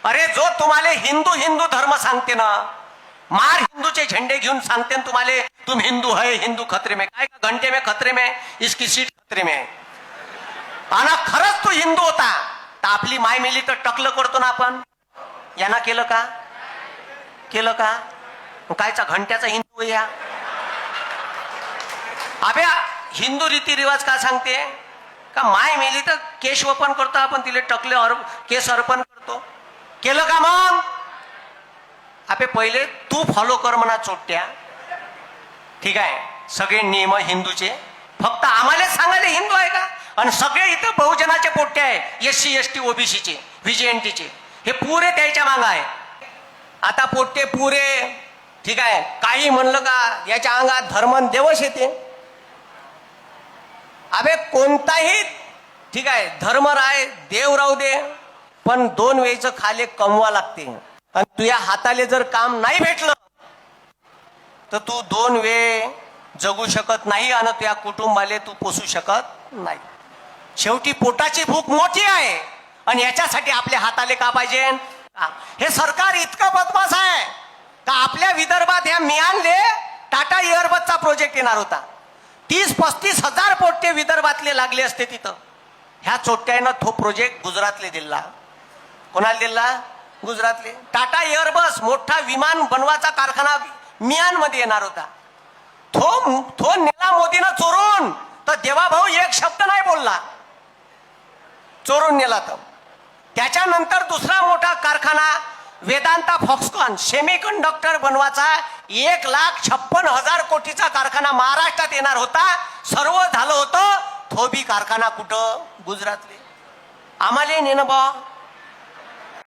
अरे जो तुम्हाला हिंदू हिंदू धर्म सांगते ना, मार हिंदूचे झंडे घेऊन सांगते ना तुम्हाला, तुम हिंदू है, हिंदू खतरे में, काय का घंटे में खतरे में, इसकी सीट खतरे में. आणि खरंच तू हिंदू होता तर आपली माय मेली तर टकलं करतो ना आपण. यांना केलं का? केलं का? कायचा घंट्याचा हिंदू या. अभ्या हिंदू रीतिरिवाज का सांगते का माय मेली तर केश वपन करतो आपण, तिले टकले केस अर्पण करतो. केलं का मग? आपे पहिले तू फॉलो कर म्हणा चोट्या. ठीक आहे, सगळे नियम हिंदूचे, फक्त आम्हाला सांगायला हिंदू आहे का? आणि सगळे इथं बहुजनाचे पोट्टे आहे, SC ST OBCचे VJNTचे, हे पुरे त्याच्या माग आहे. आता पोट्टे पुरे ठीक आहे, काही म्हणलं का याच्या अंगात धर्म देवच येते. अबे कोणताही ठीक आहे धर्म राय देव राहू दे, पण 2 वेळचं खाले कमवा लागते. आणि तुझ्या हाताले जर काम नाही भेटलं तर तू 2 वेळ जगू शकत नाही आणि तुझ्या कुटुंबाले तू पोसू शकत नाही. शेवटी पोटाची भूक मोठी आहे आणि याच्यासाठी आपल्या हाताले का पाहिजे? हे सरकार इतकं बदमाश आहे का आपल्या विदर्भात ह्या मियानले टाटा एअरबसचा प्रोजेक्ट येणार होता. 30-35 हजार पोट्टे विदर्भातले लागले असते तिथं. ह्या चोट्ट्यानं तो प्रोजेक्ट गुजरातले दिला. कोणाला दिला? गुजरातले. टाटा एअरबस मोठा विमान बनवाचा कारखाना मियान मध्ये येणार होता. तो नेला मोदीनं चोरून, तर देवाभाऊ एक शब्द नाही बोलला. चोरून नेला. तर त्याच्यानंतर दुसरा मोठा कारखाना वेदांता फॉक्सकॉन सेमीकंडक्टर बनवाचा 1,56,000 कोटीचा कारखाना महाराष्ट्रात येणार होता. सर्व झालं होतं. तो बी कारखाना कुठं? गुजरातले. आम्हाला नेणं बा